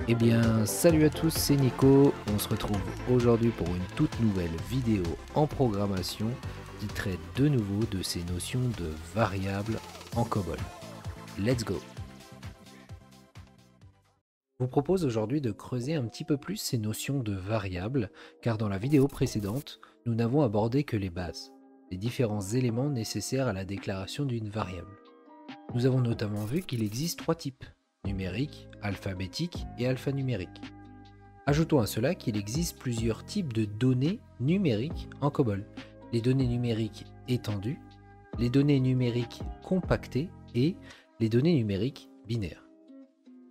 Eh bien, salut à tous, c'est Nico. On se retrouve aujourd'hui pour une toute nouvelle vidéo en programmation qui traite de nouveau de ces notions de variables en COBOL. Let's go! Je vous propose aujourd'hui de creuser un petit peu plus ces notions de variables, car dans la vidéo précédente, nous n'avons abordé que les bases, les différents éléments nécessaires à la déclaration d'une variable. Nous avons notamment vu qu'il existe trois types: numérique, alphabétique et alphanumérique. Ajoutons à cela qu'il existe plusieurs types de données numériques en COBOL. Les données numériques étendues, les données numériques compactées et les données numériques binaires.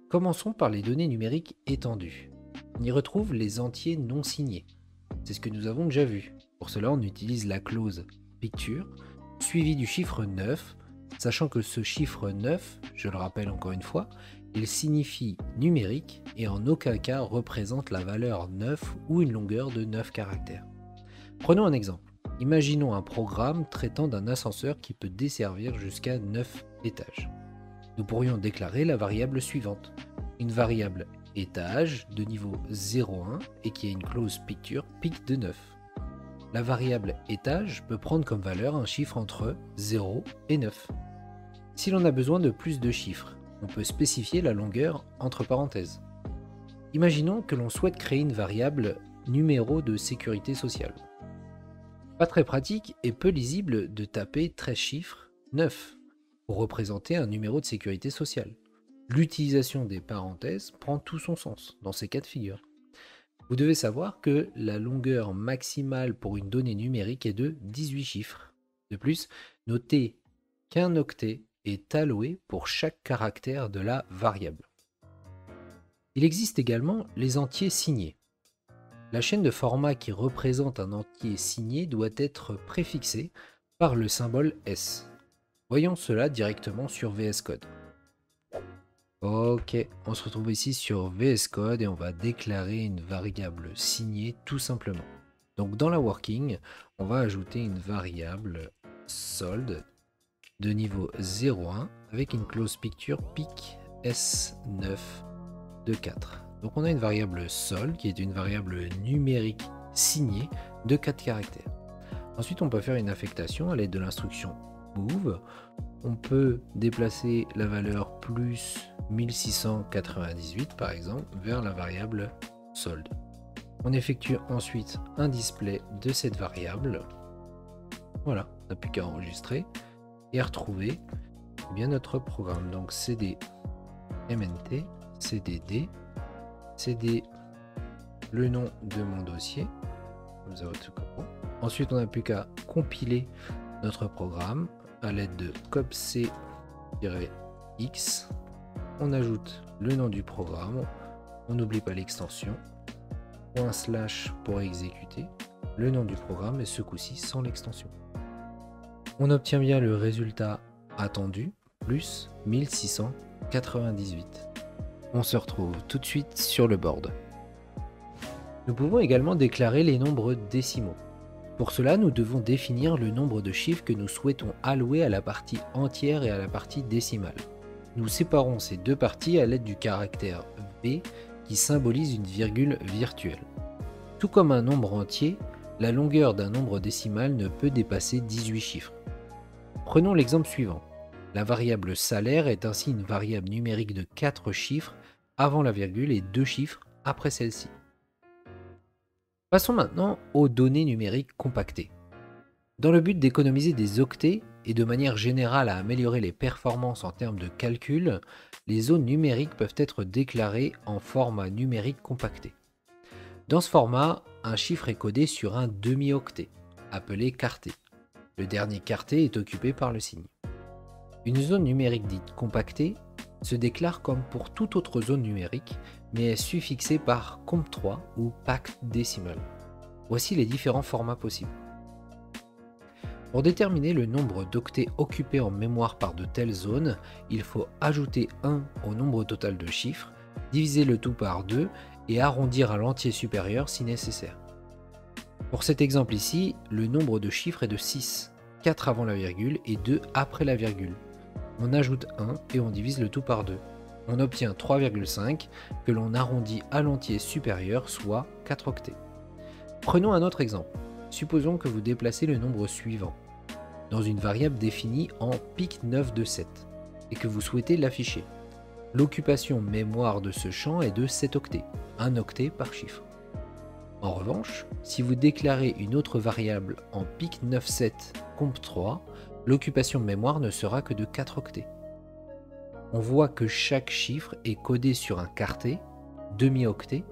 Commençons par les données numériques étendues. On y retrouve les entiers non signés. C'est ce que nous avons déjà vu. Pour cela, on utilise la clause picture suivie du chiffre 9, sachant que ce chiffre 9, je le rappelle encore une fois, il signifie numérique et en aucun cas représente la valeur 9 ou une longueur de 9 caractères. Prenons un exemple. Imaginons un programme traitant d'un ascenseur qui peut desservir jusqu'à 9 étages. Nous pourrions déclarer la variable suivante. Une variable étage de niveau 0,1 et qui a une clause picture pic de 9. La variable étage peut prendre comme valeur un chiffre entre 0 et 9. Si l'on a besoin de plus de chiffres, on peut spécifier la longueur entre parenthèses. Imaginons que l'on souhaite créer une variable numéro de sécurité sociale. Pas très pratique et peu lisible de taper 13 chiffres 9 pour représenter un numéro de sécurité sociale. L'utilisation des parenthèses prend tout son sens dans ces cas de figure. Vous devez savoir que la longueur maximale pour une donnée numérique est de 18 chiffres. De plus, notez qu'un octet est alloué pour chaque caractère de la variable. Il existe également les entiers signés. La chaîne de format qui représente un entier signé doit être préfixée par le symbole S. Voyons cela directement sur VS Code. Ok, on se retrouve ici sur VS Code et on va déclarer une variable signée tout simplement. Donc dans la working, on va ajouter une variable solde de niveau 0,1 avec une clause picture pic S9 de 4. Donc on a une variable sol qui est une variable numérique signée de 4 caractères. Ensuite on peut faire une affectation à l'aide de l'instruction move. On peut déplacer la valeur plus 1698 par exemple vers la variable solde. On effectue ensuite un display de cette variable. Voilà, on n'a plus qu'à enregistrer et à retrouver bien notre programme. Donc cd mnt, cdd, cd le nom de mon dossier. Comme ça, tout comprend. Ensuite, on n'a plus qu'à compiler notre programme à l'aide de copc-x. On ajoute le nom du programme. On n'oublie pas l'extension. // pour exécuter le nom du programme et ce coup-ci sans l'extension. On obtient bien le résultat attendu, plus 1698. On se retrouve tout de suite sur le board. Nous pouvons également déclarer les nombres décimaux. Pour cela, nous devons définir le nombre de chiffres que nous souhaitons allouer à la partie entière et à la partie décimale. Nous séparons ces deux parties à l'aide du caractère V qui symbolise une virgule virtuelle. Tout comme un nombre entier, la longueur d'un nombre décimal ne peut dépasser 18 chiffres. Prenons l'exemple suivant. La variable salaire est ainsi une variable numérique de 4 chiffres avant la virgule et 2 chiffres après celle-ci. Passons maintenant aux données numériques compactées. Dans le but d'économiser des octets et de manière générale à améliorer les performances en termes de calcul, les zones numériques peuvent être déclarées en format numérique compacté. Dans ce format, un chiffre est codé sur un demi-octet, appelé quarté. Le dernier quarté est occupé par le signe. Une zone numérique dite compactée se déclare comme pour toute autre zone numérique, mais est suffixée par comp3 ou pact décimal. Voici les différents formats possibles. Pour déterminer le nombre d'octets occupés en mémoire par de telles zones, il faut ajouter 1 au nombre total de chiffres, diviser le tout par 2 et arrondir à l'entier supérieur si nécessaire. Pour cet exemple ici, le nombre de chiffres est de 6, 4 avant la virgule et 2 après la virgule, On ajoute 1 et on divise le tout par 2. On obtient 3,5 que l'on arrondit à l'entier supérieur, soit 4 octets. Prenons un autre exemple. Supposons que vous déplacez le nombre suivant dans une variable définie en pic 9 de 7 et que vous souhaitez l'afficher. L'occupation mémoire de ce champ est de 7 octets, 1 octet par chiffre. En revanche, si vous déclarez une autre variable en pic 9,7 comp3, l'occupation mémoire ne sera que de 4 octets. On voit que chaque chiffre est codé sur un quartet, demi-octet,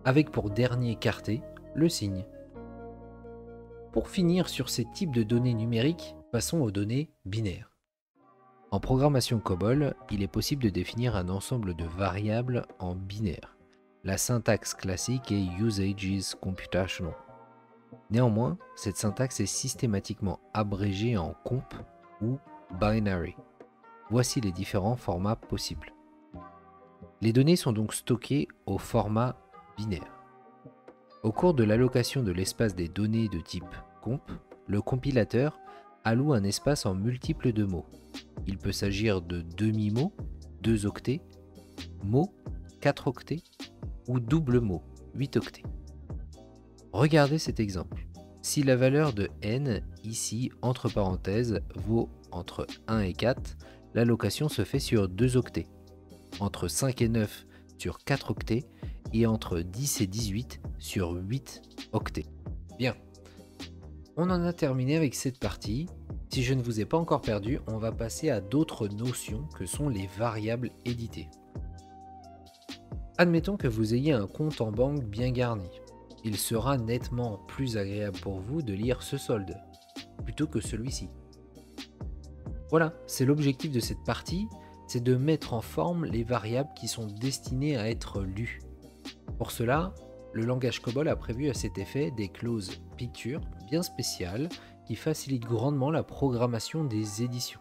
avec pour dernier quartet le signe. Pour finir sur ces types de données numériques, passons aux données binaires. En programmation COBOL, il est possible de définir un ensemble de variables en binaire. La syntaxe classique est Usage is computational. Néanmoins, cette syntaxe est systématiquement abrégée en comp ou binary. Voici les différents formats possibles. Les données sont donc stockées au format binaire. Au cours de l'allocation de l'espace des données de type comp, le compilateur alloue un espace en multiples de mots. Il peut s'agir de demi-mots, 2 octets, mots, 4 octets, ou double mot, 8 octets. Regardez cet exemple. Si la valeur de n, ici entre parenthèses, vaut entre 1 et 4, l'allocation se fait sur 2 octets, entre 5 et 9 sur 4 octets, et entre 10 et 18 sur 8 octets. Bien, on en a terminé avec cette partie. Si je ne vous ai pas encore perdu, on va passer à d'autres notions que sont les variables éditées. Admettons que vous ayez un compte en banque bien garni. Il sera nettement plus agréable pour vous de lire ce solde, plutôt que celui-ci. Voilà, c'est l'objectif de cette partie, c'est de mettre en forme les variables qui sont destinées à être lues. Pour cela, le langage COBOL a prévu à cet effet des clauses picture bien spéciales qui facilitent grandement la programmation des éditions.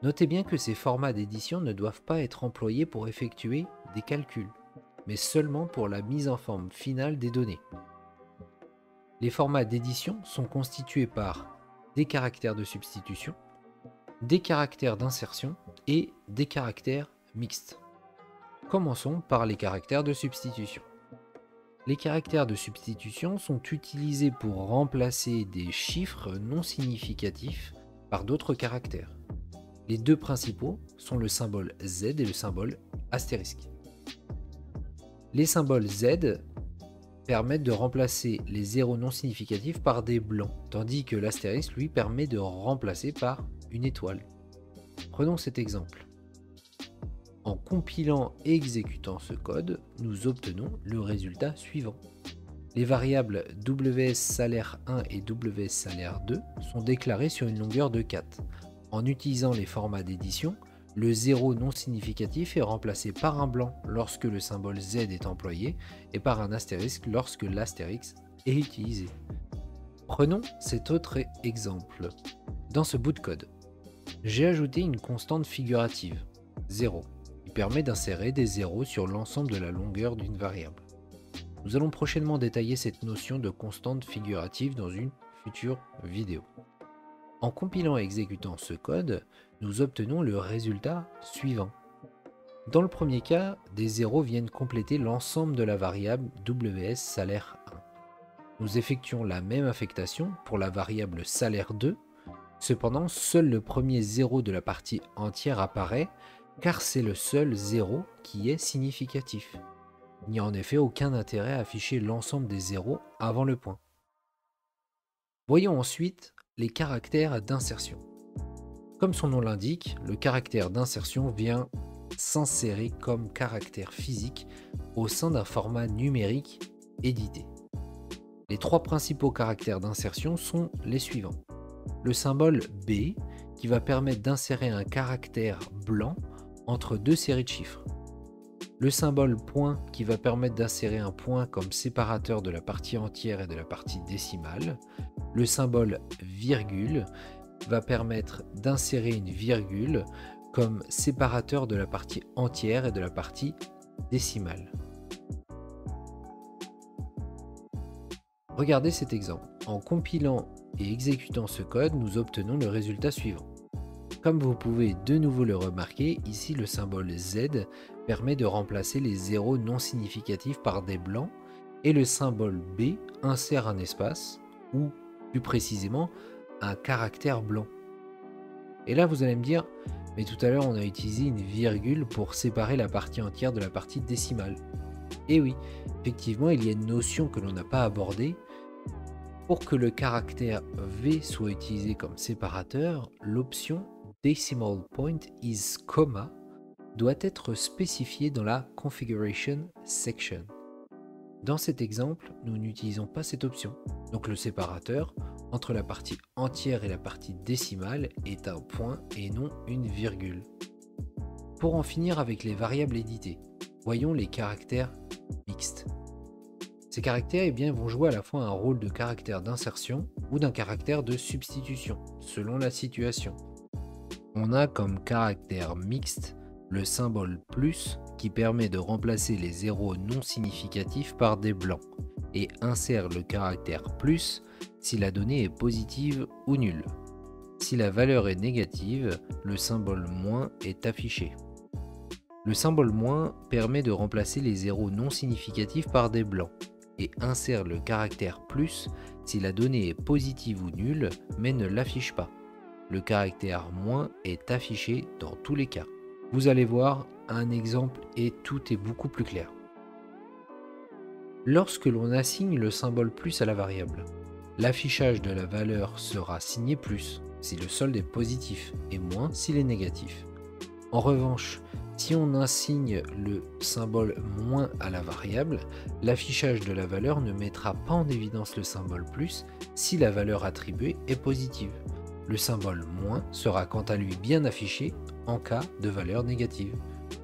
Notez bien que ces formats d'édition ne doivent pas être employés pour effectuer des calculs, mais seulement pour la mise en forme finale des données. Les formats d'édition sont constitués par des caractères de substitution, des caractères d'insertion et des caractères mixtes. Commençons par les caractères de substitution. Les caractères de substitution sont utilisés pour remplacer des chiffres non significatifs par d'autres caractères. Les deux principaux sont le symbole Z et le symbole astérisque. Les symboles Z permettent de remplacer les zéros non significatifs par des blancs, tandis que l'astérisque lui permet de remplacer par une étoile. Prenons cet exemple. En compilant et exécutant ce code, nous obtenons le résultat suivant. Les variables WS salaire 1 et WS salaire 2 sont déclarées sur une longueur de 4. En utilisant les formats d'édition, le 0 non significatif est remplacé par un blanc lorsque le symbole Z est employé et par un astérisque lorsque l'astérisque est utilisé. Prenons cet autre exemple. Dans ce bout de code, j'ai ajouté une constante figurative, 0, qui permet d'insérer des zéros sur l'ensemble de la longueur d'une variable. Nous allons prochainement détailler cette notion de constante figurative dans une future vidéo. En compilant et exécutant ce code, nous obtenons le résultat suivant. Dans le premier cas, des zéros viennent compléter l'ensemble de la variable WS salaire 1. Nous effectuons la même affectation pour la variable salaire 2, cependant seul le premier zéro de la partie entière apparaît car c'est le seul zéro qui est significatif. Il n'y a en effet aucun intérêt à afficher l'ensemble des zéros avant le point. Voyons ensuite les caractères d'insertion. Comme son nom l'indique, le caractère d'insertion vient s'insérer comme caractère physique au sein d'un format numérique édité. Les trois principaux caractères d'insertion sont les suivants. Le symbole B qui va permettre d'insérer un caractère blanc entre deux séries de chiffres. Le symbole point qui va permettre d'insérer un point comme séparateur de la partie entière et de la partie décimale. Le symbole virgule va permettre d'insérer une virgule comme séparateur de la partie entière et de la partie décimale. Regardez cet exemple. En compilant et exécutant ce code, nous obtenons le résultat suivant. Comme vous pouvez de nouveau le remarquer, ici le symbole Z permet de remplacer les zéros non significatifs par des blancs et le symbole B insère un espace, ou plus précisément un caractère blanc. Et là vous allez me dire, mais tout à l'heure on a utilisé une virgule pour séparer la partie entière de la partie décimale. Et oui, effectivement il y a une notion que l'on n'a pas abordée. Pour que le caractère V soit utilisé comme séparateur, l'option Decimal Point is comma doit être spécifiée dans la Configuration section. Dans cet exemple, nous n'utilisons pas cette option, donc le séparateur entre la partie entière et la partie décimale est un point et non une virgule. Pour en finir avec les variables éditées, voyons les caractères mixtes. Ces caractères vont jouer à la fois un rôle de caractère d'insertion ou d'un caractère de substitution, selon la situation. On a comme caractère mixte le symbole plus qui permet de remplacer les zéros non significatifs par des blancs et insère le caractère plus si la donnée est positive ou nulle. Si la valeur est négative, le symbole moins est affiché. Le symbole moins permet de remplacer les zéros non significatifs par des blancs et insère le caractère plus si la donnée est positive ou nulle mais ne l'affiche pas. Le caractère moins est affiché dans tous les cas. Vous allez voir un exemple et tout est beaucoup plus clair. Lorsque l'on assigne le symbole plus à la variable, l'affichage de la valeur sera signé plus si le solde est positif et moins s'il est négatif. En revanche, si on assigne le symbole moins à la variable, l'affichage de la valeur ne mettra pas en évidence le symbole plus si la valeur attribuée est positive. Le symbole moins sera quant à lui bien affiché en cas de valeur négative.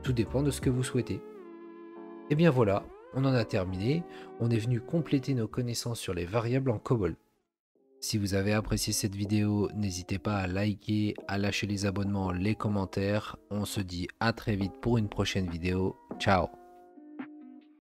Tout dépend de ce que vous souhaitez. Et bien voilà, on en a terminé. On est venu compléter nos connaissances sur les variables en COBOL. Si vous avez apprécié cette vidéo, n'hésitez pas à liker, à lâcher les abonnements, les commentaires. On se dit à très vite pour une prochaine vidéo. Ciao!